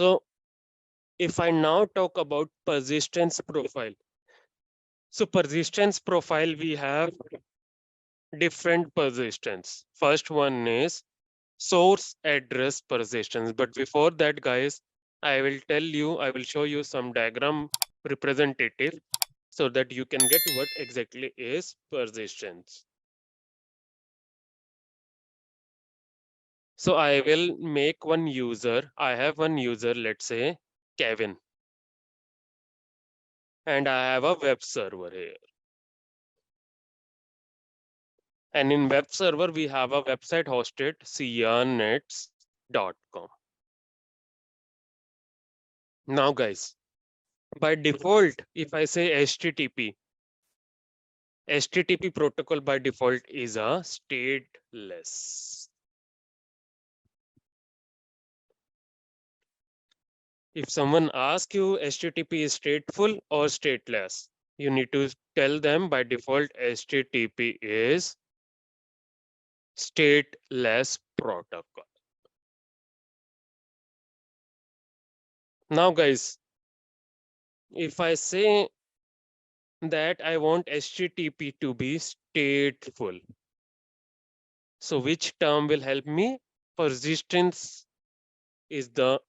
So if I now talk about persistence profile, so persistence profile, we have different persistence. First one is source address persistence. But before that, guys, I will show you some diagram representative so that you can get what exactly is persistence. So I will make one user. I have one user, let's say Kevin, and I have a web server here. And in web server, we have a website hosted sianets.com. Now, guys, by default, if I say HTTP protocol by default is a stateless. If someone asks you HTTP is stateful or stateless, you need to tell them by default HTTP is stateless protocol. Now, guys, if I say that I want HTTP to be stateful, so which term will help me? Persistence is the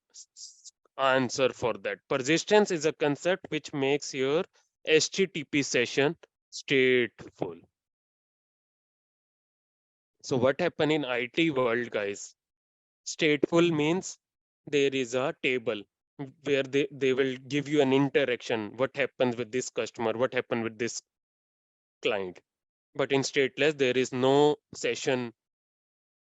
answer for that. Persistence is a concept which makes your HTTP session stateful. So what happened in IT world, guys? Stateful means there is a table where they will give you an interaction. What happens with this customer? What happened with this client? But in stateless, there is no session.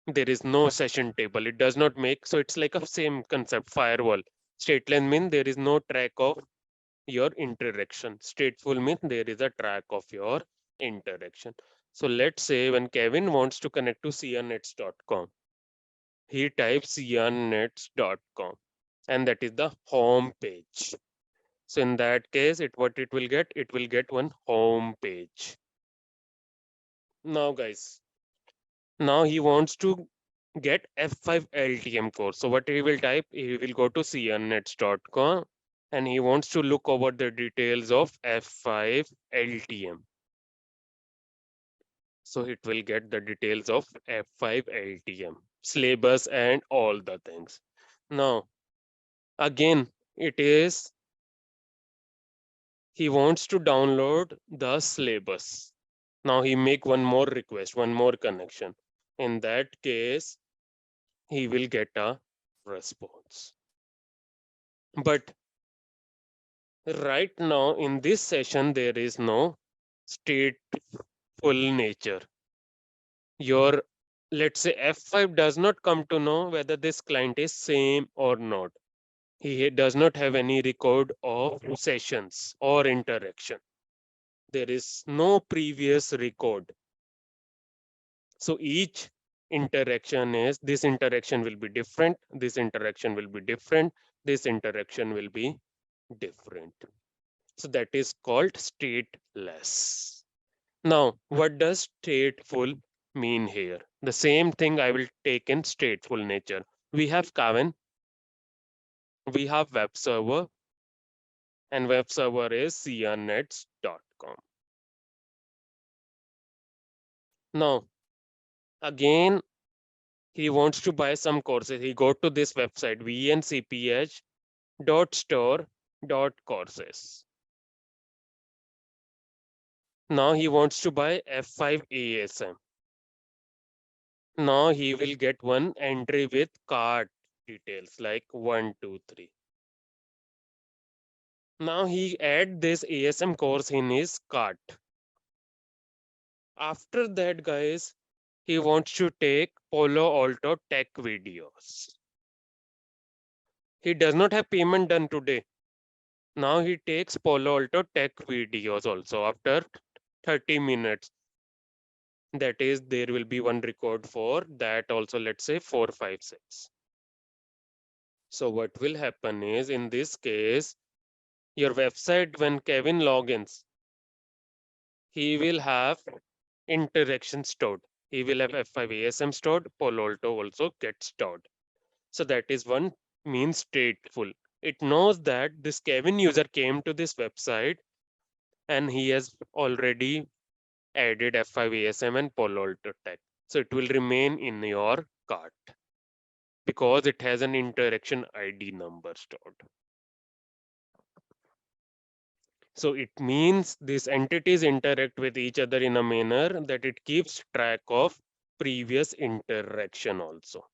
There is no session table. It does not make, so it's like a same concept, firewall. Stateless means there is no track of your interaction. Stateful means there is a track of your interaction. So let's say when Kevin wants to connect to sianets.com, he types sianets.com, and that is the home page. So in that case, what it will get? It will get one home page. Now, guys, now he wants to get F5 LTM course. So what he will type? He will go to sianets.com and he wants to look over the details of F5 LTM. So it will get the details of F5 LTM, syllabus and all the things. Now, again, he wants to download the syllabus. Now he make one more request, one more connection. In that case, he will get a response. But right now in this session, there is no stateful nature. Your, let's say F5 does not come to know whether this client is same or not. He does not have any record of sessions or interaction. There is no previous record. So each interaction is, this interaction will be different, this interaction will be different, this interaction will be different. So that is called stateless. Now, what does stateful mean here? The same thing I will take in stateful nature. We have Kevin, we have web server, and web server is sianets.com. Now, again, he wants to buy some courses. He go to this website, vncph.store.courses. Now he wants to buy F5 ASM. Now he will get one entry with cart details like 1, 2, 3. Now he add this ASM course in his cart. After that, guys, he wants to take Palo Alto tech videos. He does not have payment done today. Now he takes Palo Alto tech videos also after 30 minutes. That is, there will be one record for that also, let's say 4, 5, 6. So what will happen is, in this case, your website, when Kevin logins, he will have interaction stored. He will have F5 ASM stored, Palo Alto also gets stored. So that is one means stateful. It knows that this Kevin user came to this website and he has already added F5 ASM and Palo Alto tag. So it will remain in your cart because it has an interaction ID number stored. So it means these entities interact with each other in a manner that it keeps track of previous interaction also.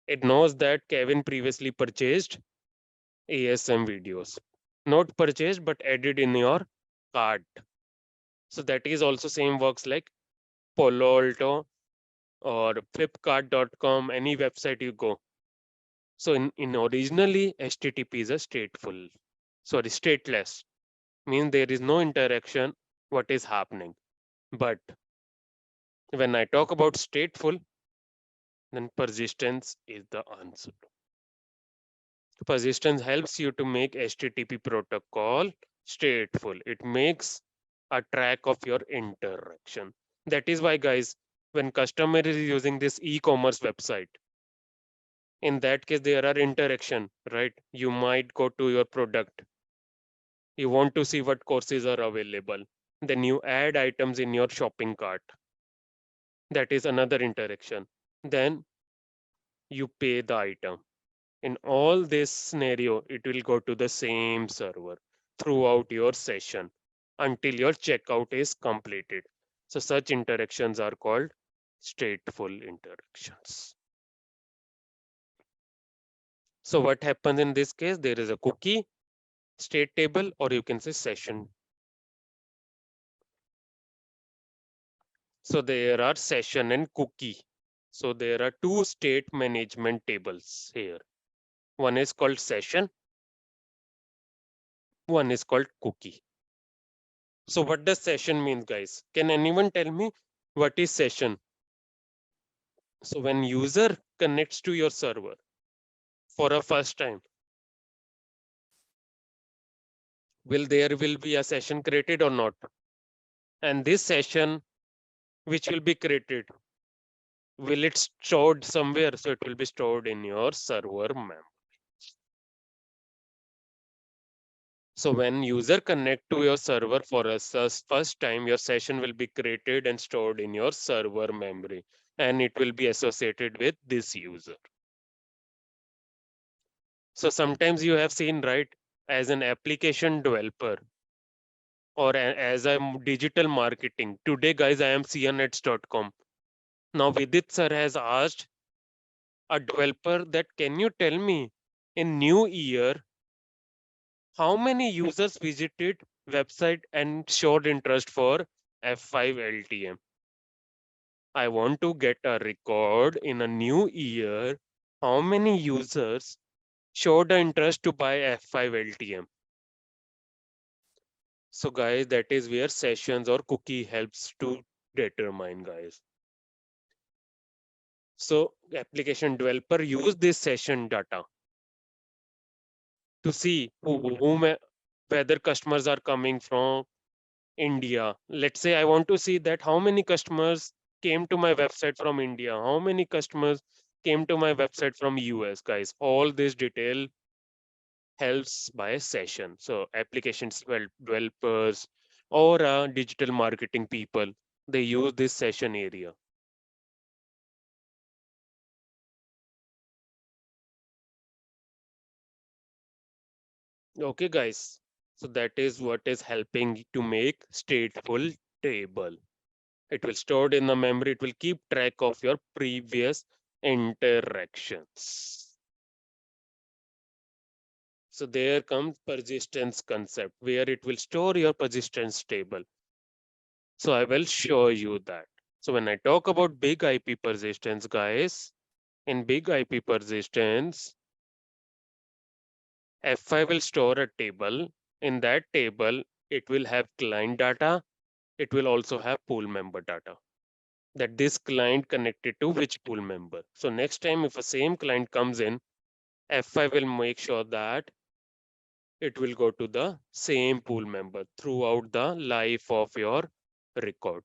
It knows that Kevin previously purchased ASM videos. Not purchased, but added in your cart. So that is also same works like Palo Alto or Flipkart.com, any website you go. So in originally HTTP is a stateless, means there is no interaction what is happening. But when I talk about stateful, then persistence is the answer. Persistence helps you to make HTTP protocol stateful. It makes a track of your interaction. That is why, guys, when customer is using this e-commerce website, in that case there are interaction, right? You might go to your product, you want to see what courses are available, then you add items in your shopping cart. That is another interaction. Then you pay the item. In all this scenario, it will go to the same server throughout your session until your checkout is completed. So such interactions are called stateful interactions. So what happens in this case? There is a cookie, state table, or you can say session. So there are session and cookie. So there are two state management tables here. One is called session, one is called cookie. So what does session means, guys? Can anyone tell me what is session? So when user connects to your server for a first time, will there will be a session created or not? And this session which will be created, will it stored somewhere? So it will be stored in your server memory. So when user connect to your server for a first time, your session will be created and stored in your server memory, and it will be associated with this user. So sometimes you have seen, right, as an application developer or as a digital marketing. Today, guys, I am sianets.com. Now Vidit Sir has asked a developer that can you tell me in new year how many users visited website and showed interest for F5 LTM. I want to get a record in a new year how many users showed the interest to buy F5 LTM. So guys, that is where sessions or cookie helps to determine, guys. So application developer use this session data to see whether customers are coming from India. Let's say I want to see that how many customers came to my website from India, how many customers came to my website from US, guys. All this detail helps by session. So applications developers or digital marketing people, they use this session area. Okay, guys. So that is what is helping to make stateful table. It will stored in the memory. It will keep track of your previous interactions. So there comes persistence concept where it will store your persistence table. So I will show you that. So when I talk about big IP persistence, guys, in big IP persistence, F5 will store a table. In that table, it will have client data. It will also have pool member data. That this client connected to which pool member. So next time if a same client comes in, F5 will make sure that it will go to the same pool member throughout the life of your record.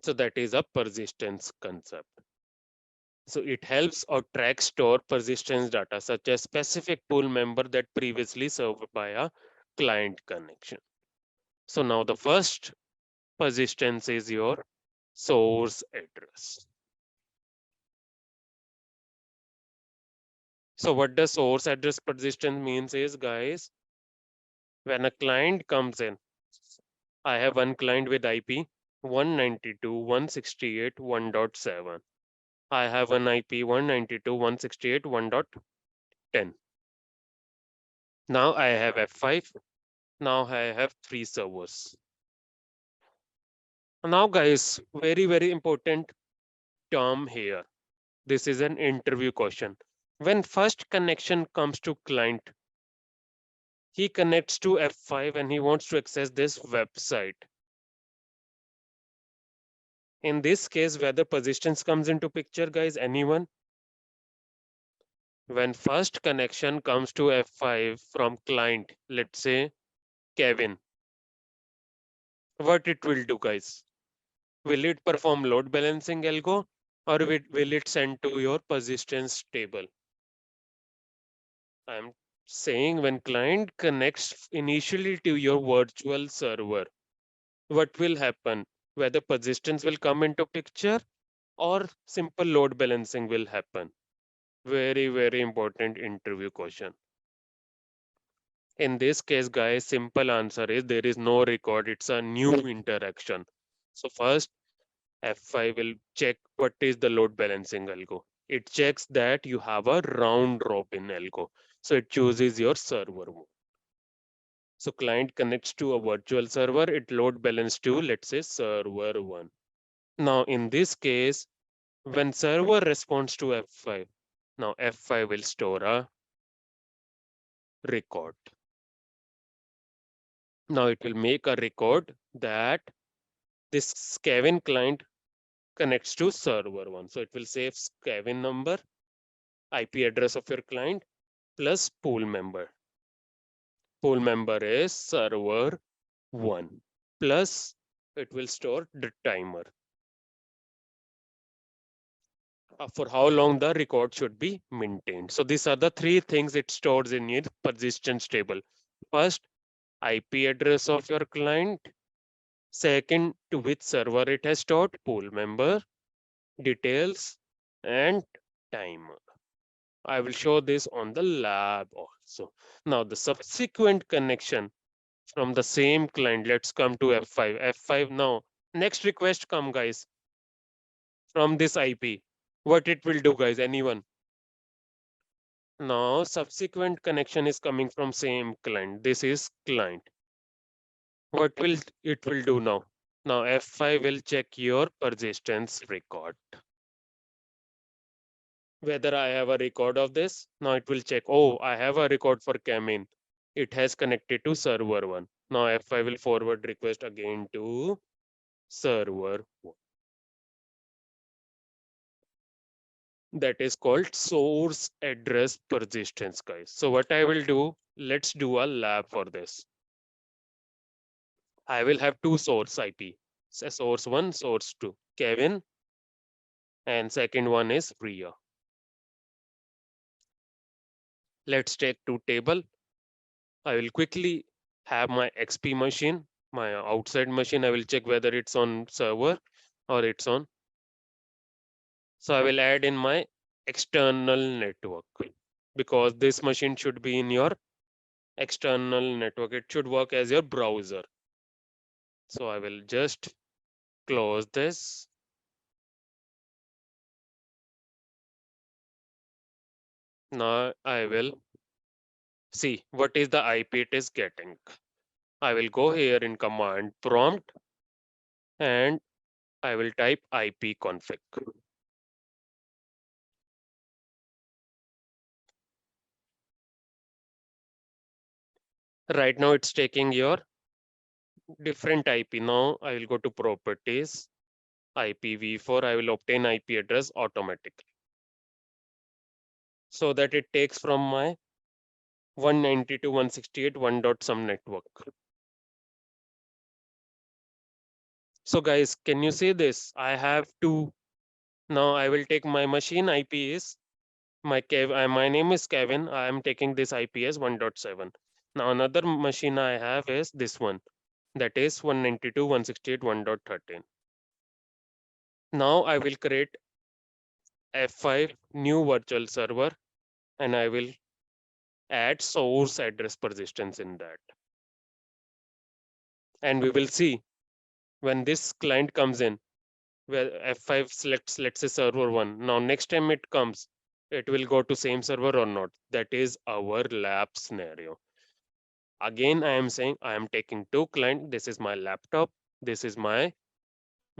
So that is a persistence concept. So it helps or tracks store persistence data such as specific pool member that previously served by a client connection. So now the first persistence is your source address. So what does source address persistence means is, guys, when a client comes in, I have one client with IP 192.168.1.7. I have an IP 192.168.1.10. Now I have F5. Now I have 3 servers. Now, guys, very important term here. This is an interview question. When first connection comes to client, he connects to F5 and he wants to access this website. In this case, whether persistence comes into picture, guys, anyone? When first connection comes to F5 from client, let's say Kevin, what it will do, guys? Will it perform load balancing algo or will it send to your persistence table? I'm saying when client connects initially to your virtual server, what will happen? Whether persistence will come into picture or simple load balancing will happen. Very important interview question. In this case, guys, simple answer is there is no record. It's a new interaction. So first, F5 will check what is the load balancing algo. It checks that you have a round robin algo. So it chooses your server mode. So client connects to a virtual server, it load balance to, let's say, server 1. Now in this case, when server responds to F5, now F5 will store a record. Now it will make a record that this Kevin client connects to server 1. So it will save Kevin number, IP address of your client, plus pool member. Pool member is server 1. Plus it will store the timer. For how long the record should be maintained. So these are the 3 things it stores in your persistence table. First, IP address of your client. Second, to which server it has stored, pool member, details, and timer. I will show this on the lab also. Now the subsequent connection from the same client, let's come to F5. F5 now, next request come, guys, from this IP. What it will do, guys, anyone? Now subsequent connection is coming from same client. This is client. What will it will do now? Now F5 will check your persistence record. Whether I have a record of this, now it will check. Oh, I have a record for Camin. It has connected to server 1. Now F5 will forward request again to server 1. That is called source address persistence, guys. So what I will do, let's do a lab for this. I will have 2 source IP. So source 1, source 2, Kevin, and second one is Priya. Let's take 2 table. I will quickly have my XP machine, my outside machine. I will check whether it's on server or it's on. So I will add in my external network because this machine should be in your external network. It should work as your browser. So I will just close this. Now I will see what is the IP it is getting. I will go here in command prompt and I will type ipconfig. Right now it's taking your different IP. Now I will go to properties, IPv4. I will obtain IP address automatically so that it takes from my 192.168.1.some network. So guys, can you see this? I have two. Now I will take my machine IP is my name is Kevin. I am taking this IP as 1.7. Now another machine I have is this one, that is 192.168.1.13. Now I will create F5 new virtual server and I will add source address persistence in that. And we will see when this client comes in, where F5 selects, let's say, server 1. Now next time it comes, it will go to same server or not. That is our lab scenario. Again, I am saying I am taking two clients. This is my laptop. This is my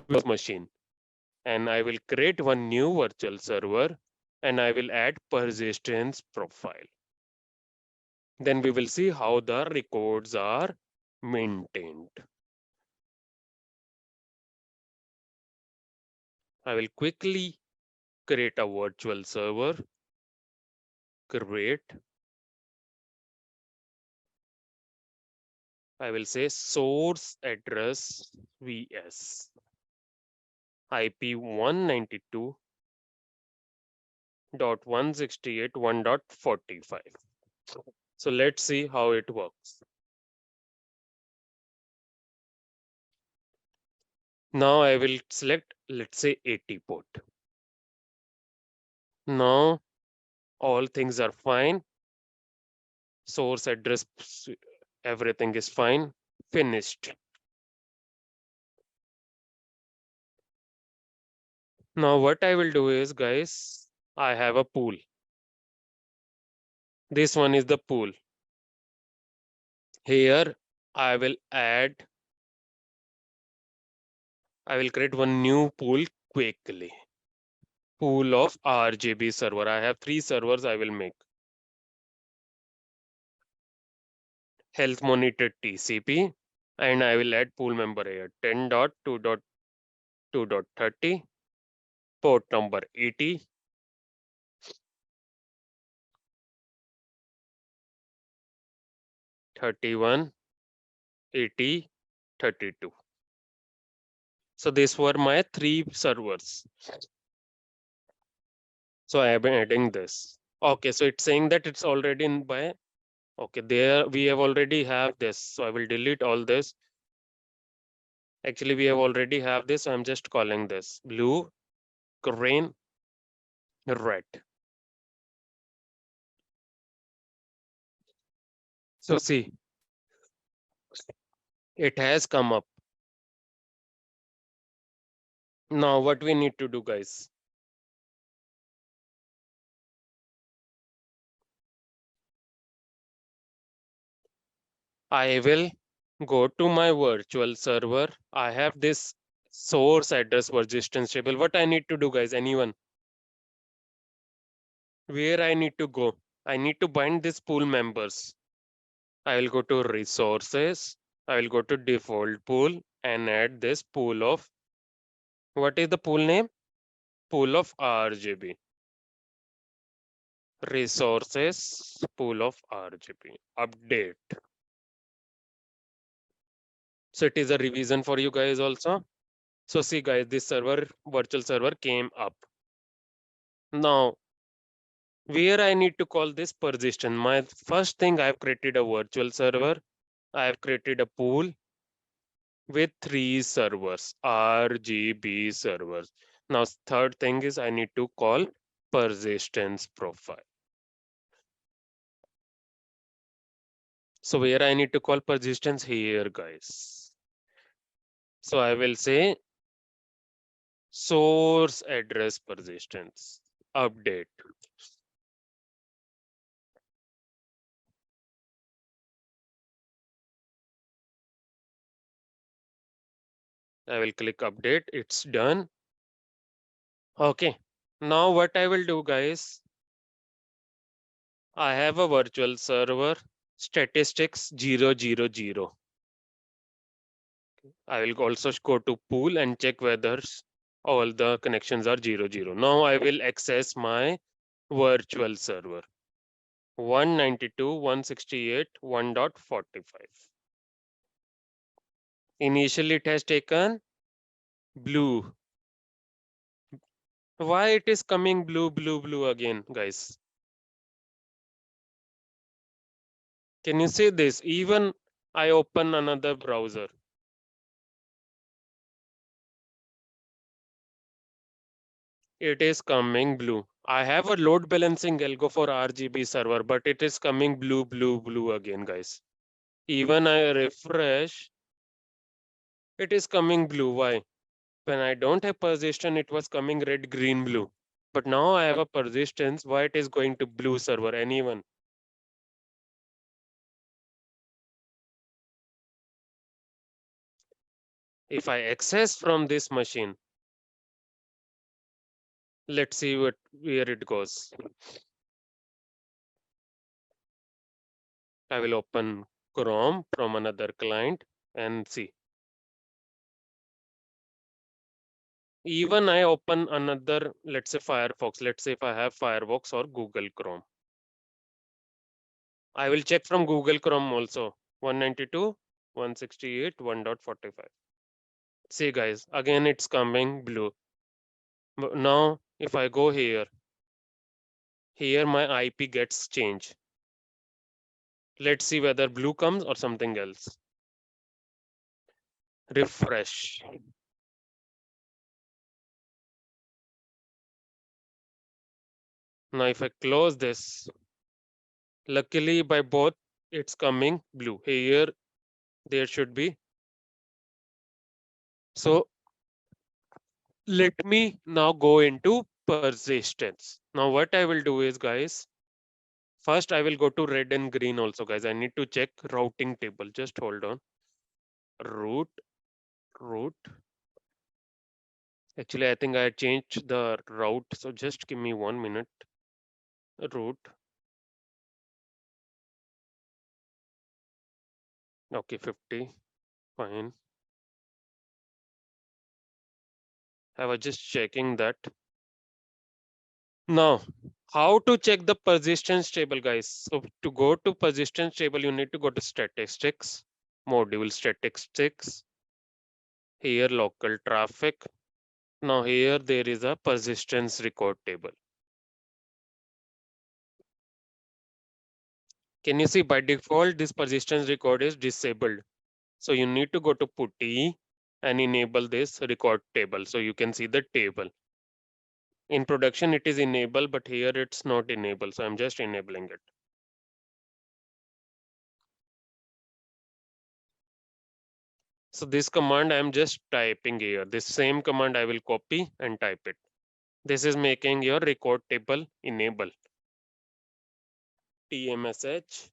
Windows machine. And I will create one new virtual server and I will add persistence profile. Then we will see how the records are maintained. I will quickly create a virtual server. Create. I will say source address VS IP 192.168.1.45. So let's see how it works. Now I will select, let's say, 80 port. Now all things are fine. Source address, everything is fine. Finished. Now what I will do is, guys, I have a pool. This one is the pool. Here I will create one new pool quickly. Pool of RGB server. I have 3 servers I will make. Health monitor TCP, and I will add pool member here 10.2.2.30, port number 80, 31, 80, 32. So these were my 3 servers. So I have been adding this. Okay, so it's saying that it's already in by. Okay, there we have already have this. So I will delete all this. Actually, we have already have this. I'm just calling this blue, green, red. So see, it has come up. Now what we need to do, guys? I will go to my virtual server. I have this source address persistence table. What I need to do, guys? Anyone? Where I need to go? I need to bind this pool members. I will go to resources. I will go to default pool and add this pool of, what is the pool name? Pool of RGB. Resources, pool of RGB. Update. So it is a revision for you guys also. So see guys, this virtual server came up. Now, where I need to call this persistent? My first thing, I've created a virtual server. I have created a pool with 3 servers, RGB servers. Now, third thing is I need to call persistence profile. So where I need to call persistence here, guys. So I will say source address persistence update. I will click update. It's done. Okay. Now what I will do, guys, I have a virtual server statistics 000. I will also go to pool and check whether all the connections are 00. Now I will access my virtual server 192.168.1.45. Initially it has taken blue. Why it is coming blue again, guys? Can you see this? Even I open another browser. It is coming blue. I have a load balancing algo for RGB server, but it is coming blue again, guys. Even I refresh, it is coming blue. Why? When I don't have persistence, it was coming red, green, blue. But now I have a persistence. Why it is going to blue server? Anyone? If I access from this machine, let's see where it goes. I will open Chrome from another client and see. Even I open another, let's say Firefox. Let's say if I have Firefox or Google Chrome. I will check from Google Chrome also. 192, 168, 1.45. See guys, again it's coming blue. But now if I go here, my IP gets changed. Let's see whether blue comes or something else. Refresh. Now if I close this, luckily by both it's coming blue. Here there should be. So let me now go into persistence. Now what I will do is guys, first I will go to red and green also guys. I need to check routing table. Just hold on. Root, root. Actually, I think I changed the route. So just give me 1 minute. Root. Okay, 50. Fine. I was just checking that. Now, how to check the persistence table, guys? So to go to persistence table, you need to go to statistics, module statistics. Here, local traffic. Now here there is a persistence record table. Can you see by default this persistence record is disabled? So you need to go to putty and enable this record table. So you can see the table. In production it is enabled, but here it's not enabled. So I'm just enabling it. So this command I'm just typing here. This same command I will copy and type it. This is making your record table enable. TMSH.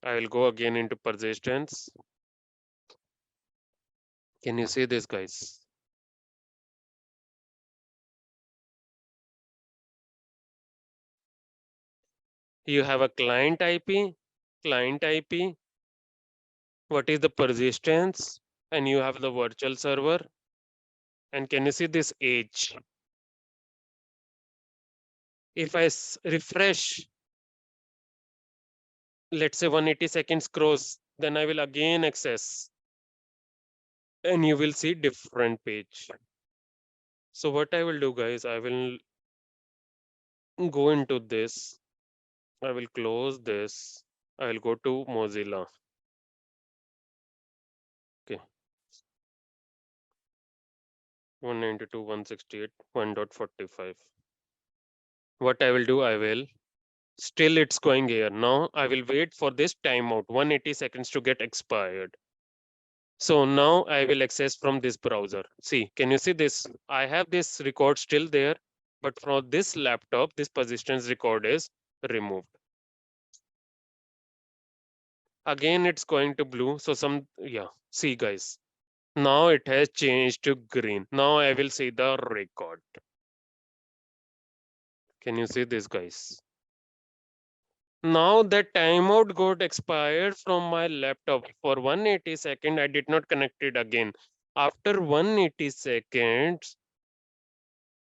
I will go again into persistence. Can you see this, guys? You have a client IP, what is the persistence, and you have the virtual server. And can you see this age? If I refresh, let's say 180 seconds cross, then I will again access and you will see different page. So what I will do, guys, I will go into this. I will close this. I will go to Mozilla. Okay. 192, 168, 1.45. What I will do, I will still it's going here. Now I will wait for this timeout 180 seconds to get expired. So now I will access from this browser. See, can you see this? I have this record still there, but from this laptop, this persistence record is removed. Again, it's going to blue. So see guys, now it has changed to green. Now I will see the record. Can you see this, guys? Now that timeout got expired from my laptop for 180 seconds. I did not connect it again. After 180 seconds,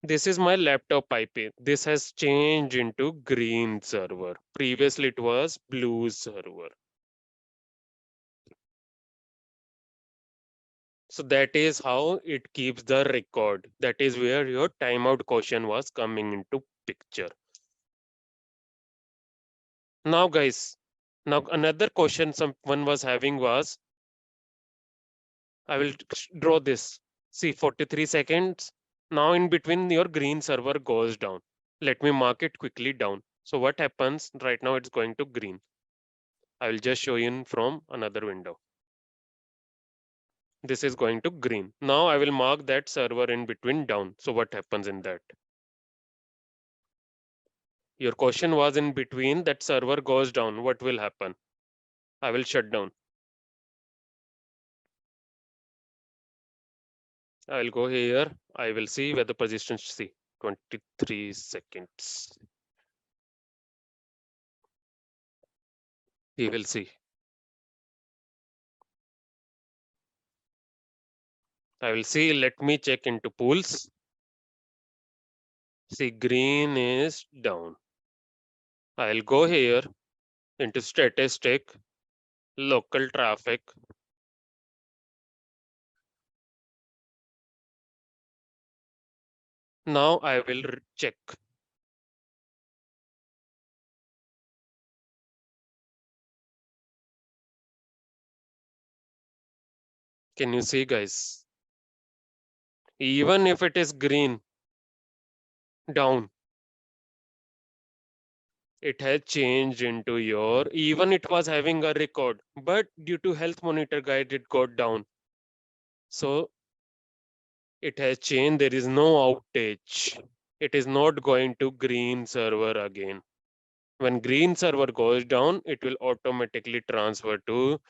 this is my laptop IP. This has changed into green server. Previously it was blue server. So that is how it keeps the record. That is where your timeout question was coming into picture. Now guys, now another question someone was having was, I will draw this. See, 43 seconds. Now in between your green server goes down. Let me mark it quickly down. So what happens right now? It's going to green. I will just show you from another window. This is going to green. Now I will mark that server in between down. So what happens in that? Your question was in between that server goes down. What will happen? I will shut down. I will go here. I will see where the position see. 23 seconds. He will see. I will see. Let me check into pools. See, green is down. I'll go here into statistic, local traffic. Now I will check. Can you see, guys? Even if it is green, down, it has changed into your, even it was having a record, but due to health monitor guide, it got down. So it has changed. There is no outage. It is not going to green server again. When green server goes down, it will automatically transfer to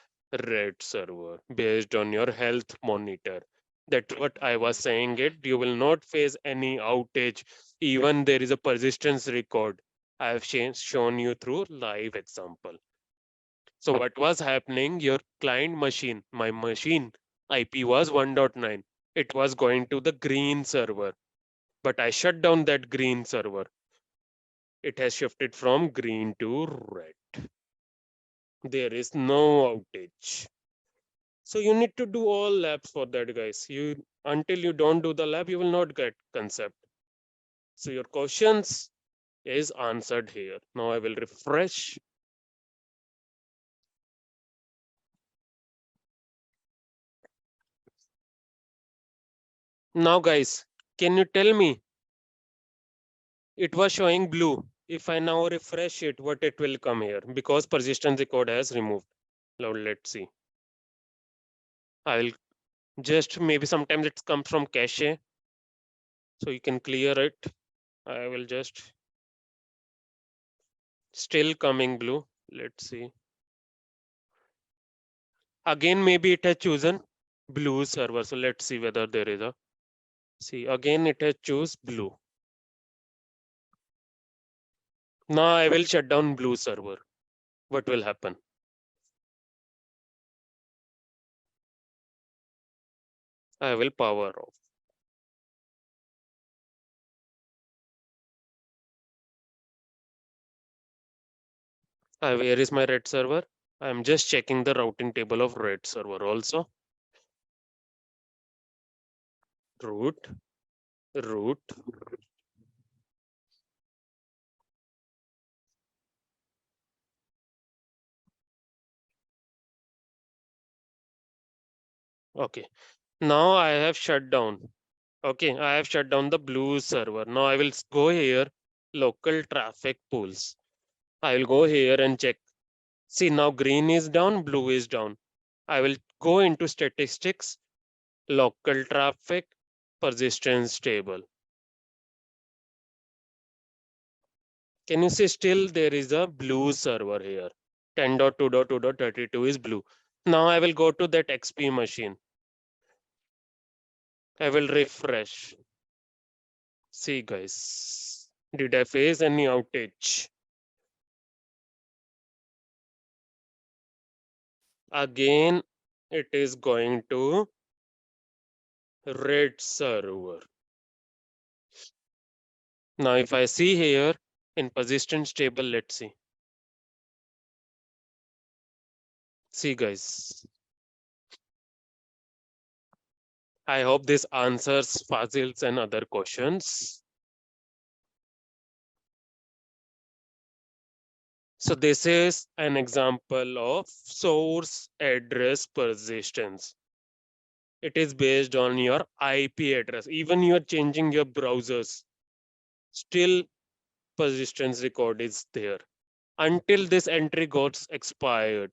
red server based on your health monitor. That's what I was saying it. You will not face any outage. Even there is a persistence record. I have shown you through live example. So what was happening? Your client machine, my machine, IP was 1.9. It was going to the green server, but I shut down that green server. It has shifted from green to red. There is no outage. So you need to do all labs for that, guys. You until you don't do the lab, you will not get concept. So your questions is answered here. Now I will refresh. Now guys, can you tell me, it was showing blue. If I now refresh it, what it will come here? Because persistence record has removed. Now let's see. I'll just, maybe sometimes it comes from cache. So you can clear it. I will just, still coming blue. Let's see. Again, maybe it has chosen blue server. So let's see whether there is a, see, again it has choose blue. Now I will shut down blue server. What will happen? I will power off. Where is my red server? I'm just checking the routing table of red server also. Root, root. Okay. Now I have shut down. Okay, I have shut down the blue server. Now I will go here, local traffic pools. I will go here and check. See, now green is down, blue is down. I will go into statistics, local traffic, persistence table. Can you see still there is a blue server here? 10.2.2.32 is blue. Now I will go to that XP machine. I will refresh. See guys, did I face any outage? Again, it is going to red server. Now if I see here in persistence table, let's see. See guys, I hope this answers Fazil's and other questions. So this is an example of source address persistence. It is based on your IP address. Even you are changing your browsers, still persistence record is there. Until this entry gets expired,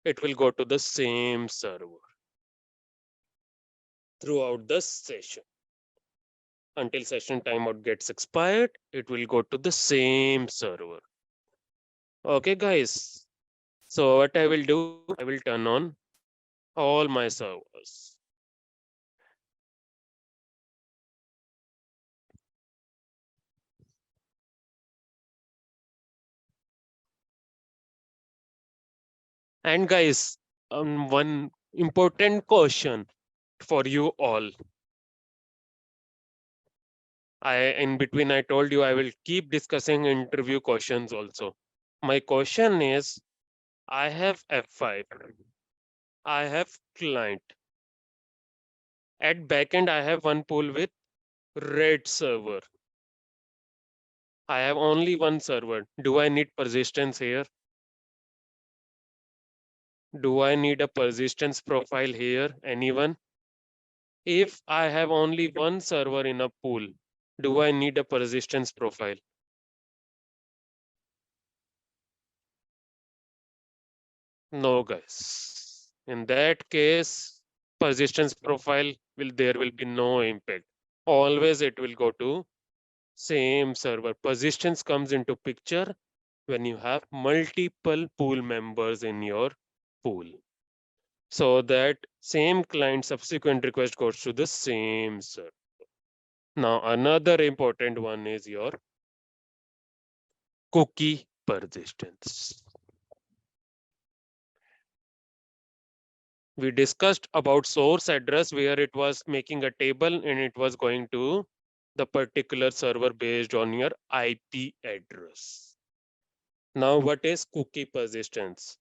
it will go to the same server throughout the session. Until session timeout gets expired, it will go to the same server. Okay, guys. So what I will do, I will turn on all my servers. And guys, one important question for you all. In between I told you I will keep discussing interview questions also. My question is, I have F5. I have client. At backend, I have one pool with red server. I have only one server. Do I need persistence here? Do I need a persistence profile here? Anyone? If I have only one server in a pool, do I need a persistence profile? No, guys. In that case, persistence profile there will be no impact. Always it will go to same server. Persistence comes into picture when you have multiple pool members in your pool. So that same client subsequent request goes to the same server. Now another important one is your cookie persistence. We discussed about source address where it was making a table and it was going to the particular server based on your IP address. Now what is cookie persistence?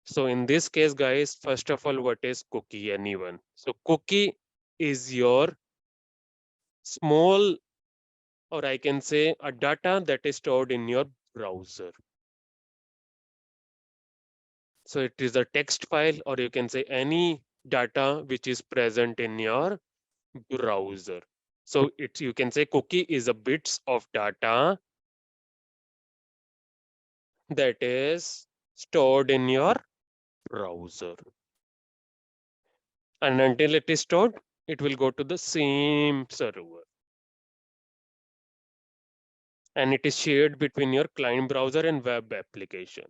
So in this case, guys, first of all, what is cookie? Anyone? So cookie is your small, or I can say a data that is stored in your browser. So it is a text file, or you can say any data which is present in your browser. So it's, you can say cookie is a bits of data that is stored in your browser. And until it is stored, it will go to the same server. And it is shared between your client browser and web application.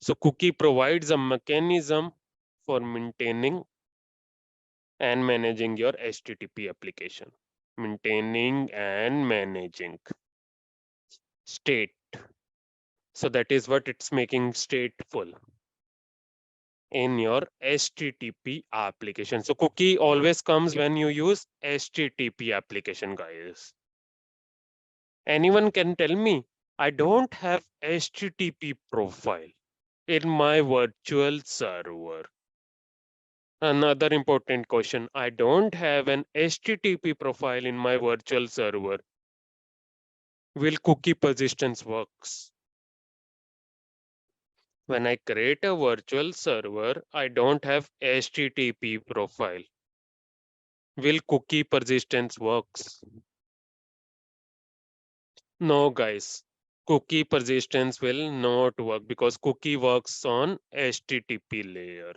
So cookie provides a mechanism for maintaining and managing your HTTP application. Maintaining and managing state. So that is what it's making stateful in your HTTP application. So cookie always comes when you use HTTP application, guys. Anyone can tell me, I don't have HTTP profile in my virtual server. Another important question, I don't have an HTTP profile in my virtual server. Will cookie persistence works? When I create a virtual server, I don't have HTTP profile. Will cookie persistence works? No, guys. Cookie persistence will not work because cookie works on HTTP layer.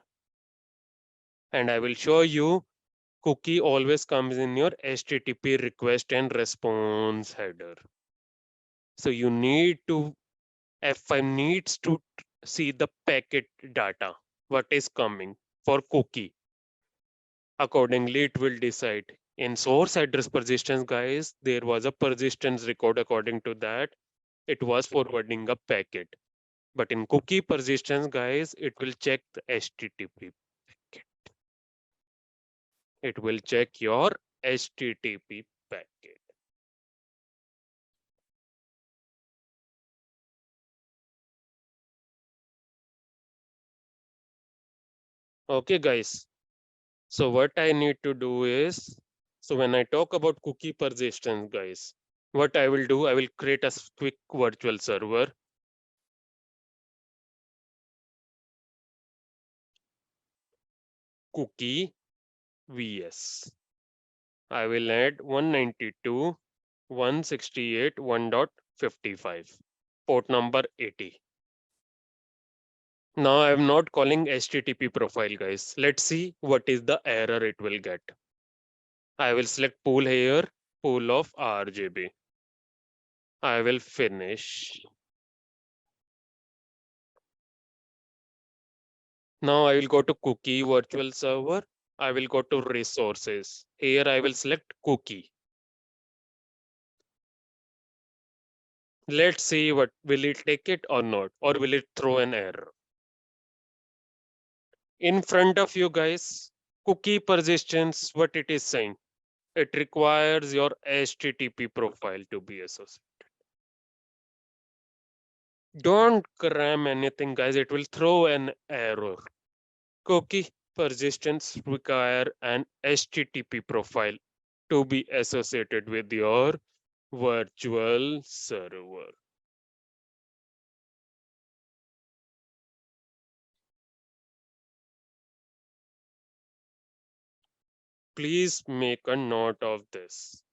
And I will show you cookie always comes in your HTTP request and response header. So you need to, F5 needs to see the packet data, what is coming for cookie. Accordingly, it will decide. In source address persistence, guys, there was a persistence record. According to that, it was forwarding a packet. But in cookie persistence, guys, it will check the HTTP packet. It will check your HTTP packet. Okay, guys. So what I need to do is, so when I talk about cookie persistence, guys, what I will do, I will create a quick virtual server. Cookie vs. I will add 192.168.1.55, port number 80. Now I am not calling HTTP profile, guys. Let's see what is the error it will get. I will select pool here, pool of RGB. I will finish. Now I will go to cookie virtual server. I will go to resources. Here I will select cookie. Let's see what will it take it or not, or will it throw an error. In front of you guys, cookie persistence, what it is saying. It requires your HTTP profile to be associated. Don't cram anything, guys. It will throw an error. Cookie persistence require an HTTP profile to be associated with your virtual server. Please make a note of this.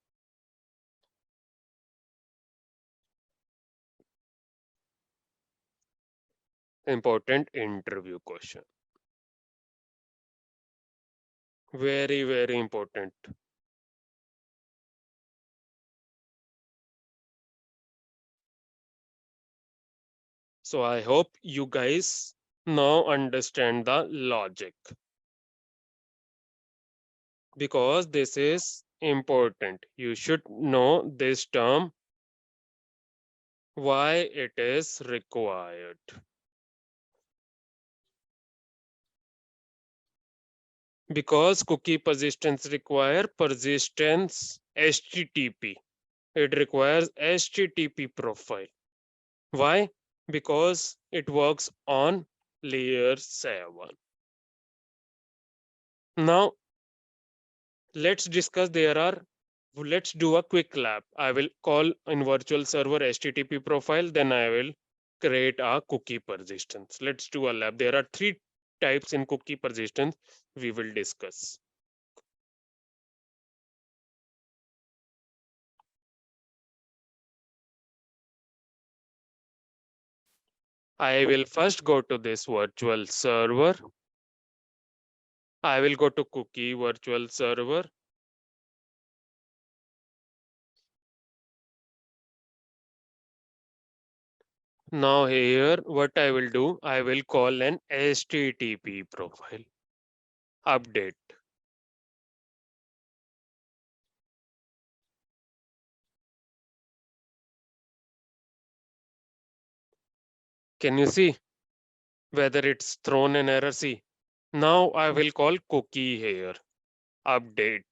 Important interview question. Very, very important. So I hope you guys now understand the logic, because this is important. You should know this term, why it is required. Because cookie persistence require persistence HTTP. It requires HTTP profile. Why? Because it works on layer 7. Now, let's discuss. Let's do a quick lab. I will call in virtual server HTTP profile, then I will create a cookie persistence. Let's do a lab. There are 3 types in cookie persistence we will discuss. I will first go to this virtual server. I will go to cookie virtual server. Now here, what I will do, I will call an HTTP profile. Update. Can you see whether it's thrown an error? See. Now I will call cookie here. Update.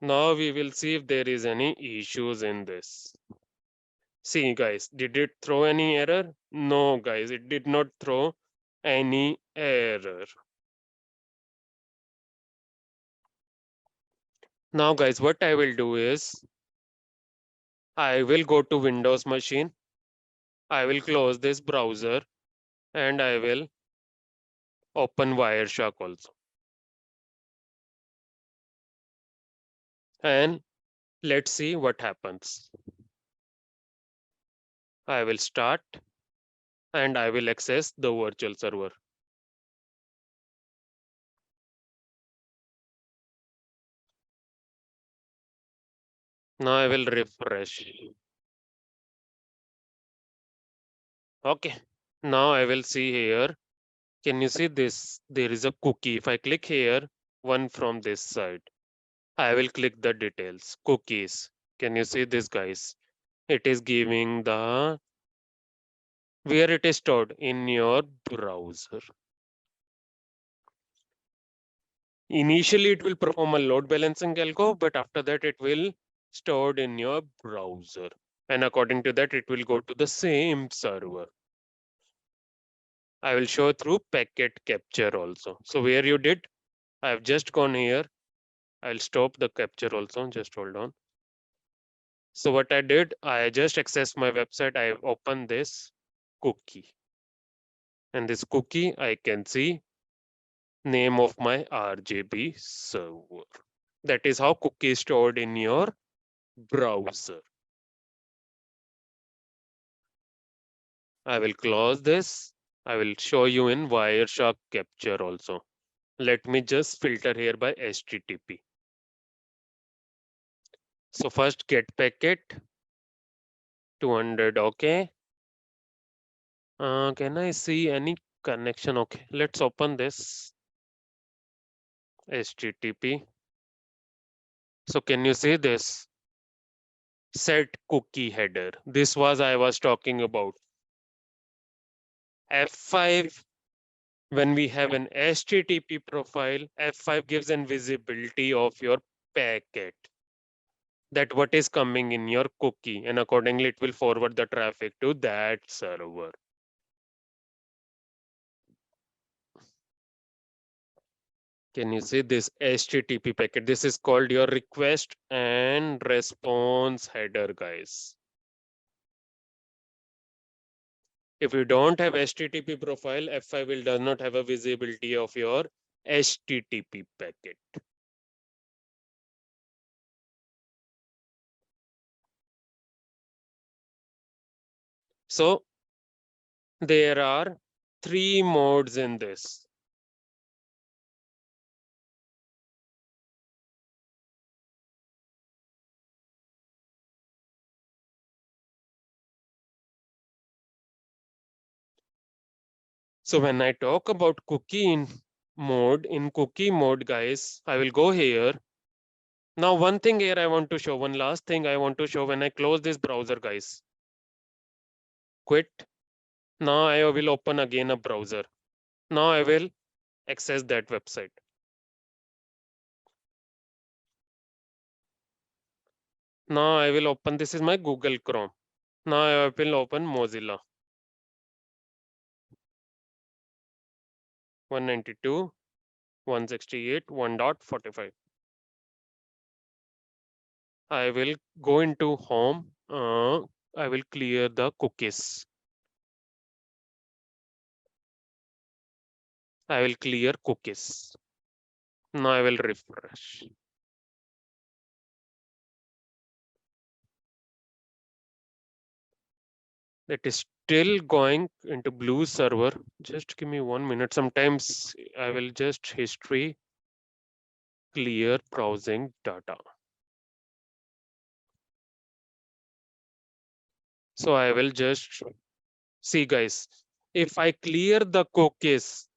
Now we will see if there is any issues in this. See guys, did it throw any error? No guys, it did not throw any error. Now guys, what I will do is, I will go to Windows machine. I will close this browser and I will open Wireshark also. And let's see what happens. I will start and I will access the virtual server. Now I will refresh. Okay. Now I will see here. Can you see this? There is a cookie. If I click here, one from this side, I will click the details. Cookies. Can you see this, guys? It is giving the where it is stored in your browser. Initially, it will perform a load balancing algo, but after that, it will stored in your browser. And according to that, it will go to the same server. I will show through packet capture also. So where you did, I have just gone here. I'll stop the capture also. Just hold on. So what I did, I just accessed my website. I opened this cookie. And this cookie, I can see name of my RJB server. That is how cookie is stored in your browser. I will close this. I will show you in Wireshark capture also. Let me just filter here by HTTP. So first get packet 200. Okay. Can I see any connection? Okay. Let's open this HTTP. So can you see this? Set cookie header. This was I was talking about. F5, when we have an HTTP profile, F5 gives an visibility of your packet, that what is coming in your cookie, and accordingly it will forward the traffic to that server. Can you see this HTTP packet? This is called your request and response header, guys. If you don't have HTTP profile, F5 will does not have a visibility of your HTTP packet. So there are 3 modes in this. So when I talk about in cookie mode, guys, I will go here. Now, one thing here I want to show, one last thing I want to show when I close this browser, guys. Quit. Now I will open again a browser. Now I will access that website. Now I will open, this is my Google Chrome. Now I will open Mozilla. 192.168, 1.45. I will go into home. I will clear the cookies. I will clear cookies. Now I will refresh. It is still going into blue server. Just give me 1 minute. Sometimes I will just history clear browsing data. So I will just see, guys, if I clear the cookies,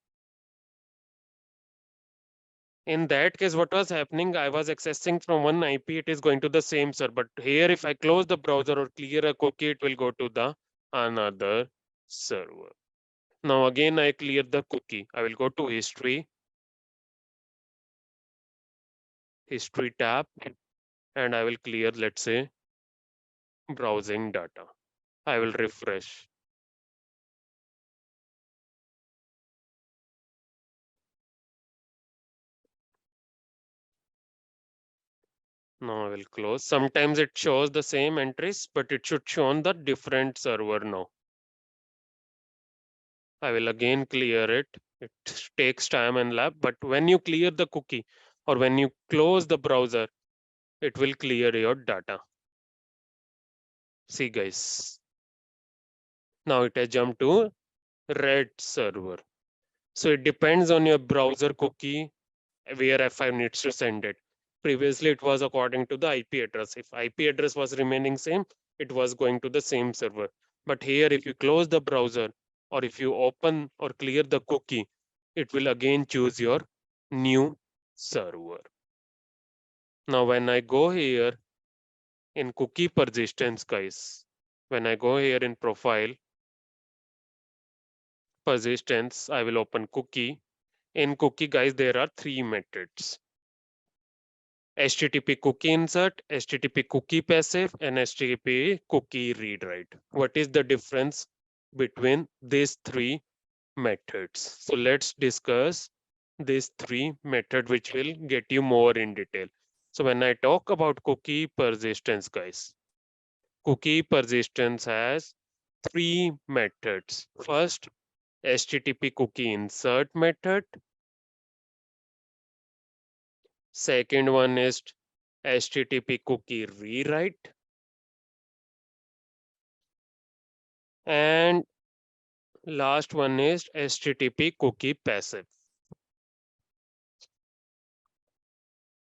in that case, what was happening? I was accessing from one IP, it is going to the same server. But here, if I close the browser or clear a cookie, it will go to the another server. Now again, I clear the cookie. I will go to history tab, and I will clear, let's say, browsing data. I will refresh. Now I will close. Sometimes it shows the same entries, but it should show on the different server now. I will again clear it. It takes time and lab, but when you clear the cookie or when you close the browser, it will clear your data. See, guys. Now it has jumped to red server. So it depends on your browser cookie where F5 needs to send it. Previously, it was according to the IP address. If IP address was remaining same, it was going to the same server. But here, if you close the browser or if you open or clear the cookie, it will again choose your new server. Now, when I go here in cookie persistence, guys, when I go here in profile persistence, I will open cookie. In cookie, guys, there are 3 methods. HTTP cookie insert, HTTP cookie passive, and HTTP cookie read write. What is the difference between these 3? methods. So let's discuss these three methods which will get you more in detail. So when I talk about cookie persistence, guys, cookie persistence has three methods. First, HTTP cookie insert method. Second one is HTTP cookie rewrite. And last one is HTTP cookie passive.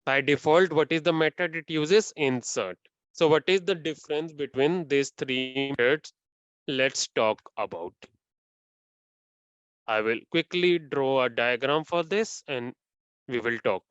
By default, what is the method it uses? Insert. So what is the difference between these three methods? Let's talk about. I will quickly draw a diagram for this and we will talk.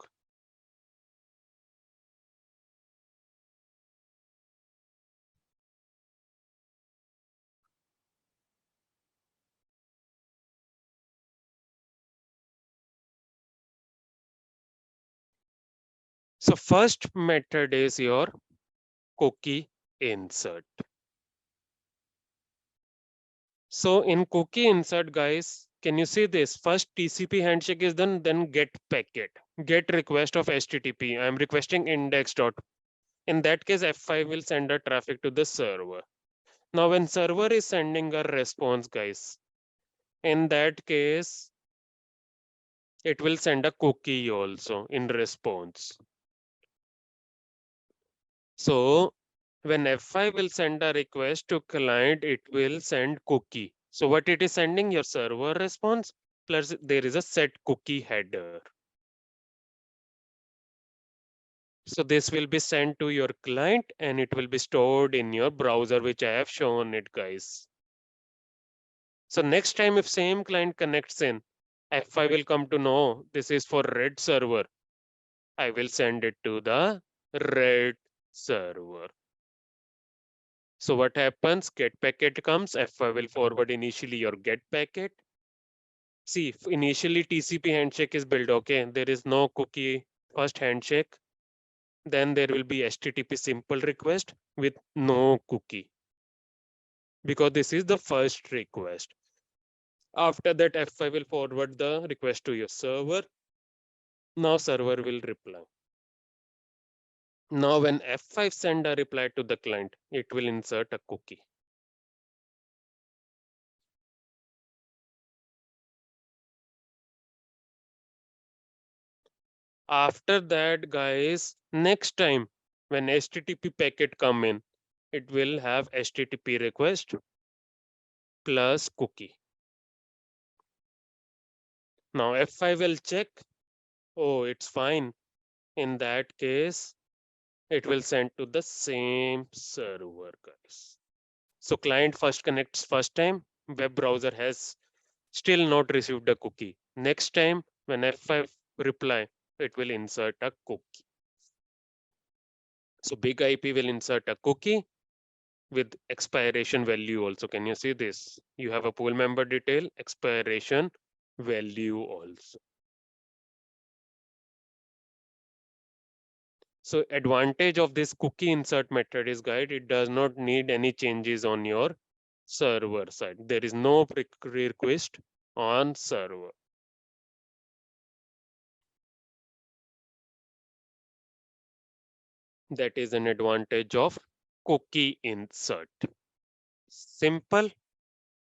So first method is your cookie insert. So in cookie insert, guys, can you see this? First TCP handshake is done, then get packet, get request of HTTP. I'm requesting index dot. In that case, F5 will send a traffic to the server. Now, when server is sending a response, guys, in that case, it will send a cookie also in response. So when F5 will send a request to client, it will send cookie. So what it is sending? Your server response plus there is a set cookie header. So this will be sent to your client and it will be stored in your browser, which I have shown it, guys. So next time if same client connects in, F5 will come to know this is for red server. I will send it to the red server. So what happens? Get packet comes, F5 will forward initially your get packet. See, initially TCP handshake is built, okay? There is no cookie first handshake. Then there will be HTTP simple request with no cookie because this is the first request. After that, F5 will forward the request to your server. Now server will reply. Now when F5 send a reply to the client, it will insert a cookie. After that, guys, next time when HTTP packet come in, it will have HTTP request plus cookie. Now F5 will check. Oh, it's fine. In that case, it will send to the same server, guys. So client first connects first time, web browser has still not received a cookie. Next time when F5 reply, it will insert a cookie. So big IP will insert a cookie with expiration value also. Can you see this? You have a pool member detail, expiration value also. So advantage of this cookie insert method is, guys, it does not need any changes on your server side. There is no request on server. That is an advantage of cookie insert. Simple.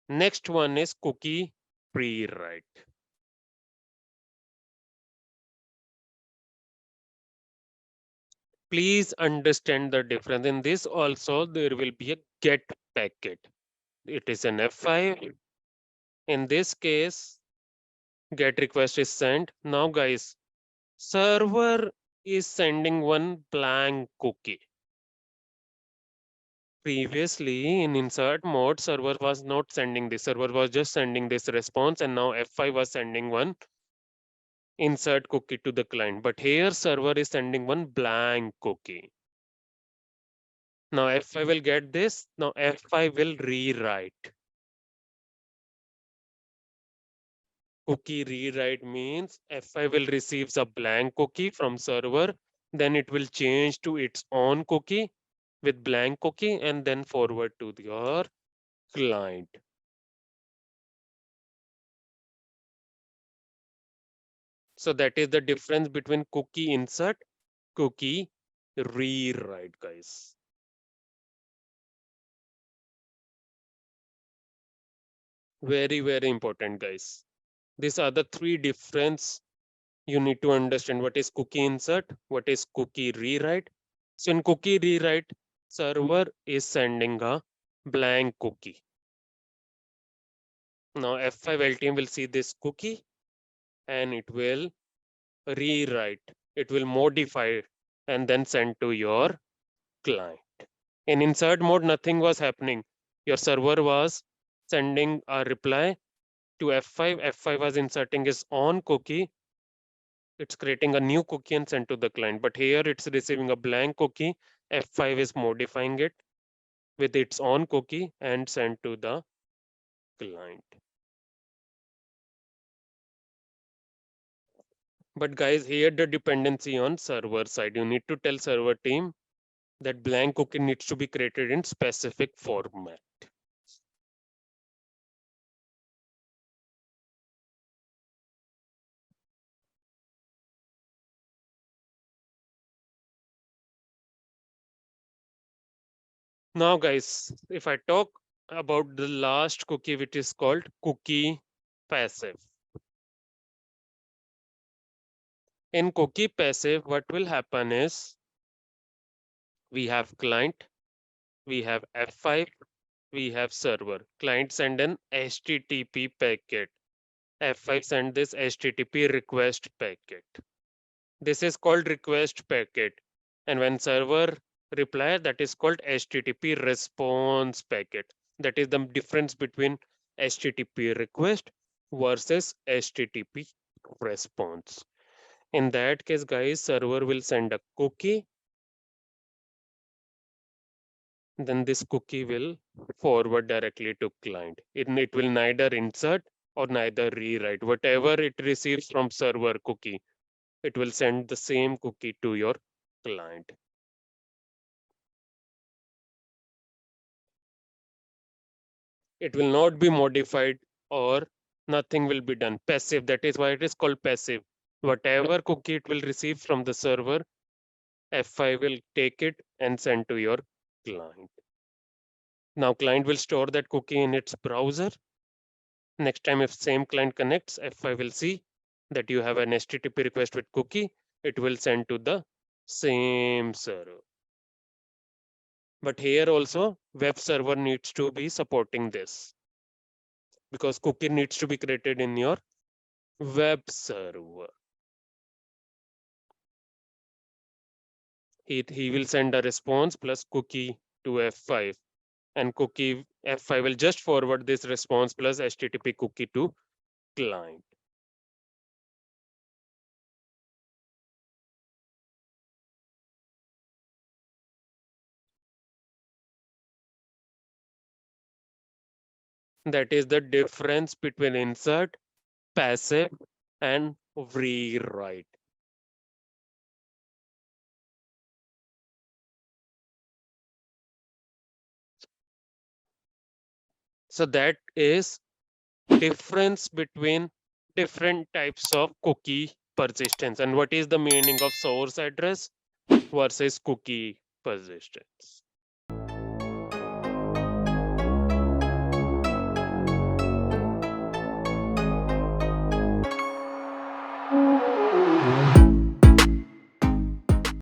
Next one is cookie pre-write. Please understand the difference. In this also there will be a get packet. It is an F5. In this case, get request is sent. Now guys, server is sending one blank cookie. Previously in insert mode, server was not sending this. Server was just sending this response and now F5 was sending one insert cookie to the client. But here server is sending one blank cookie. Now F5 will get this. Now F5 will rewrite. Cookie rewrite means F5 will receive a blank cookie from server. Then it will change to its own cookie with blank cookie and then forward to your client. So that is the difference between cookie insert, cookie rewrite, guys. Very, very important, guys. These are the three difference you need to understand. What is cookie insert? What is cookie rewrite? So in cookie rewrite, server is sending a blank cookie. Now F5 LTM will see this cookie and it will rewrite. It will modify and then send to your client. In insert mode, nothing was happening. Your server was sending a reply to F5. F5 was inserting its own cookie. It's creating a new cookie and sent to the client. But here it's receiving a blank cookie. F5 is modifying it with its own cookie and sent to the client. But guys, here the dependency on server side. You need to tell server team that blank cookie needs to be created in specific format. Now, guys, if I talk about the last cookie, which is called cookie passive. In cookie passive, what will happen is we have client, we have F5, we have server. Client send an HTTP packet. F5 send this HTTP request packet. This is called request packet. And when server reply, that is called HTTP response packet. That is the difference between HTTP request versus HTTP response. In that case, guys, server will send a cookie. Then this cookie will forward directly to client. It will neither insert or neither rewrite. Whatever it receives from server cookie, it will send the same cookie to your client. It will not be modified or nothing will be done. Passive, that is why it is called passive. Whatever cookie it will receive from the server, F5 will take it and send to your client. Now client will store that cookie in its browser. Next time if same client connects, F5 will see that you have an HTTP request with cookie. It will send to the same server. But here also web server needs to be supporting this because cookie needs to be created in your web server. He will send a response plus cookie to F5 and cookie F5 will just forward this response plus HTTP cookie to client. That is the difference between insert, passive, and rewrite. So that is difference between different types of cookie persistence and what is the meaning of source address versus cookie persistence.